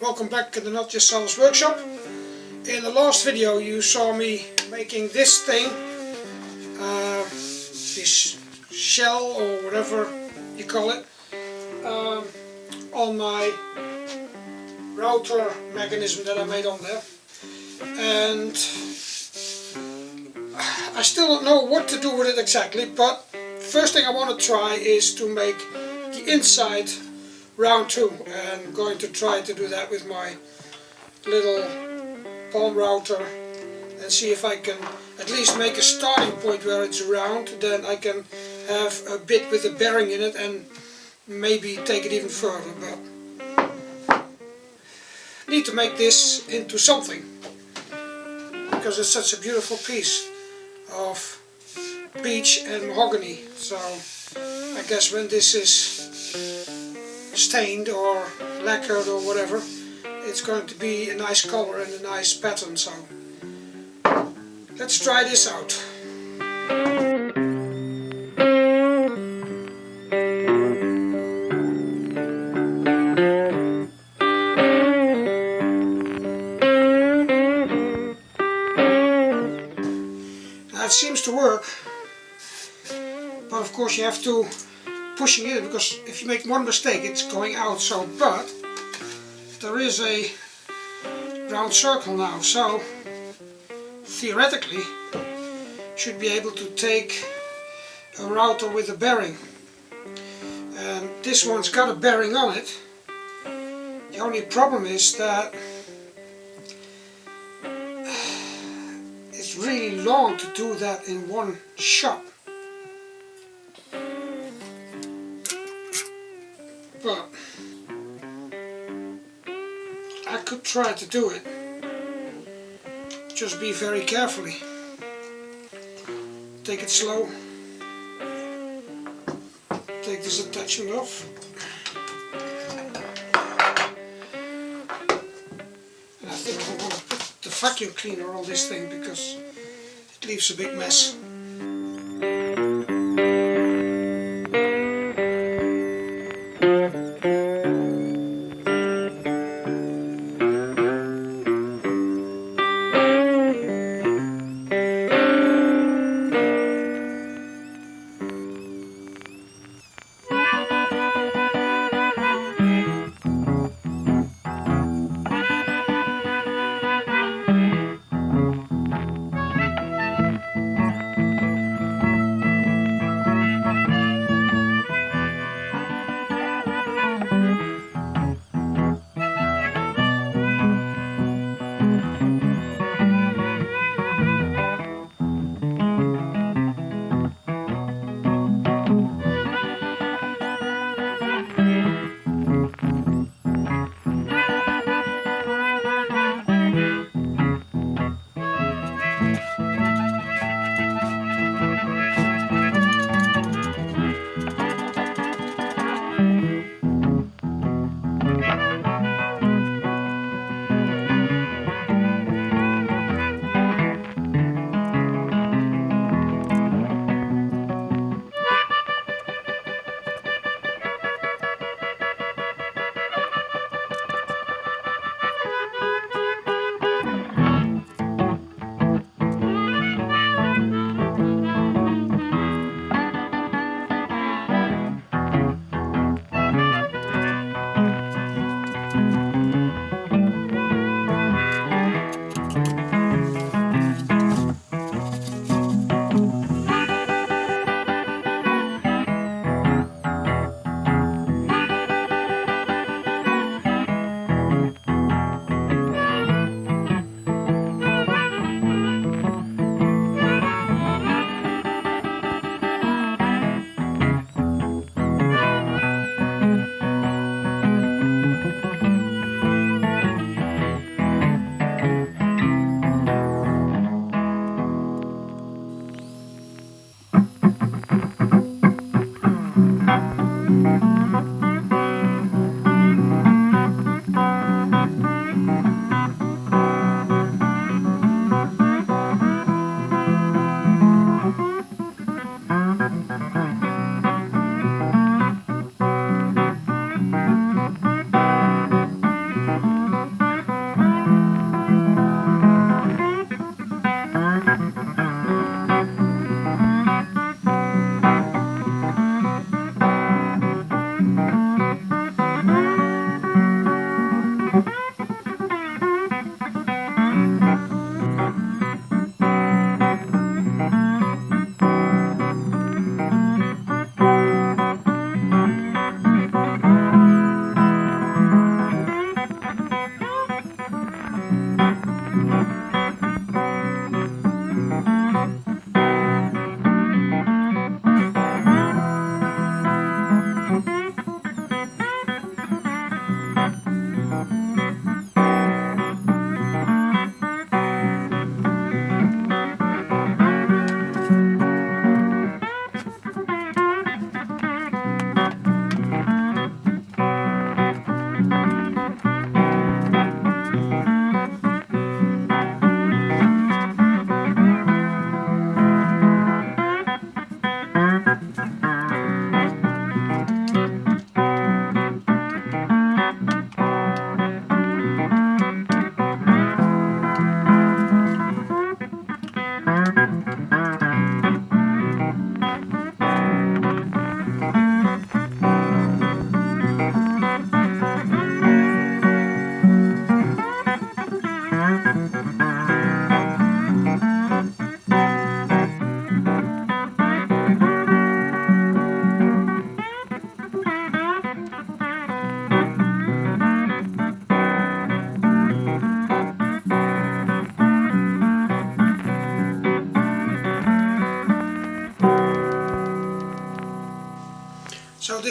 Welcome back to the Not Just Sawdust workshop. In the last video you saw me making this thing, this shell or whatever you call it, on my router mechanism that I made on there. And I still don't know what to do with it exactly, but first thing I want to try is to make the inside round too, and I'm going to try to do that with my little palm router and see if I can at least make a starting point where it's round. Then I can have a bit with a bearing in it and maybe take it even further, but I need to make this into something because it's such a beautiful piece of beech and mahogany. So I guess when this is stained or lacquered or whatever, it's going to be a nice color and a nice pattern. So let's try this out. Now it seems to work, but of course you have to pushing it, because if you make one mistake it's going out. So, but there is a round circle now, so theoretically should be able to take a router with a bearing, and this one's got a bearing on it. The only problem is that it's really long to do that in one shot. But I could try to do it, just be very carefully, take it slow, take this attachment off, and I think I want to put the vacuum cleaner on this thing because it leaves a big mess.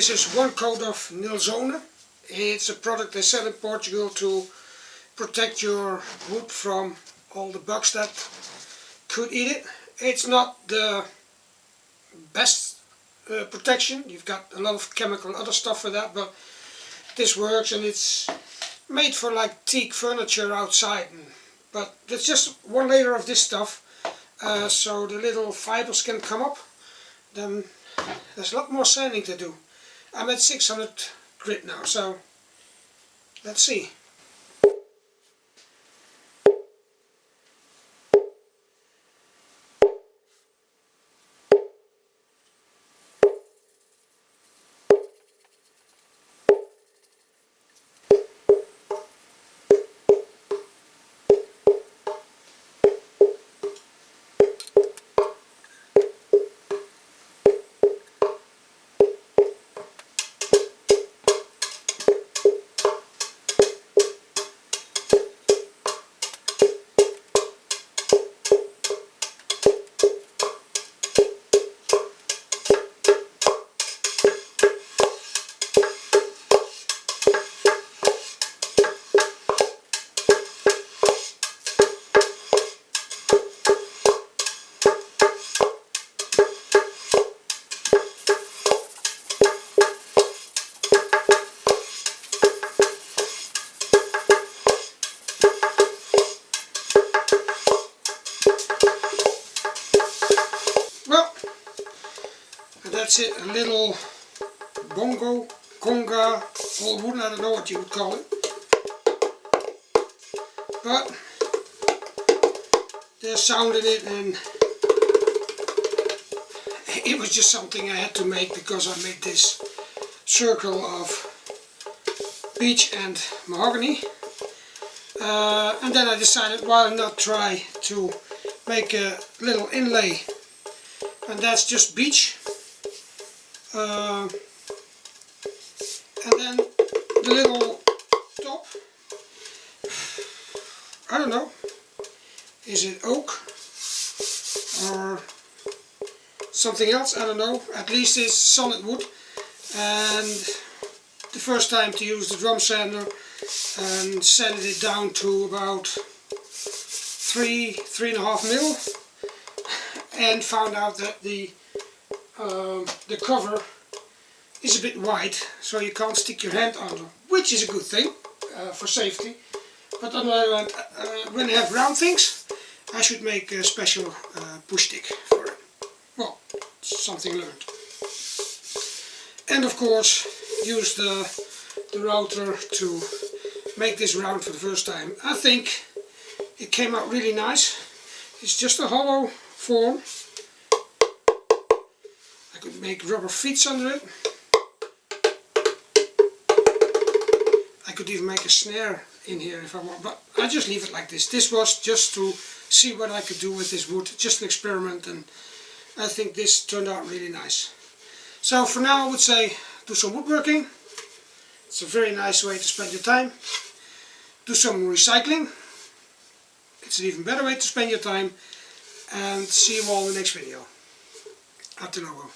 this is 1 coat of Nilzone. It's a product they sell in Portugal to protect your wood from all the bugs that could eat it. It's not the best protection. You've got a lot of chemical other stuff for that, but this works, and it's made for like teak furniture outside. But there's just 1 layer of this stuff, so the little fibers can come up. Then there's a lot more sanding to do. I'm at 600 grit now, so let's see. That's it, a little bongo, conga, or wooden, I don't know what you would call it. But there's sound in it, and it was just something I had to make because I made this circle of beech and mahogany. And then I decided why not try to make a little inlay, and that's just beech. And then the little top, I don't know, is it oak or something else, I don't know, at least it's solid wood. And the first time to use the drum sander, and sanded it down to about 3.5 mil, and found out that the cover is a bit wide, so you can't stick your hand under, which is a good thing for safety. But on the other hand, when I have round things, I should make a special push stick for it. Well, something learned. And of course, use the router to make this round for the first time. I think it came out really nice. It's just a hollow form. I could make rubber feet under it. I could even make a snare in here if I want, but I just leave it like this. This was just to see what I could do with this wood, just an experiment, and I think this turned out really nice. So for now I would say do some woodworking. It's a very nice way to spend your time. Do some recycling. It's an even better way to spend your time. And see you all in the next video. Hasta luego.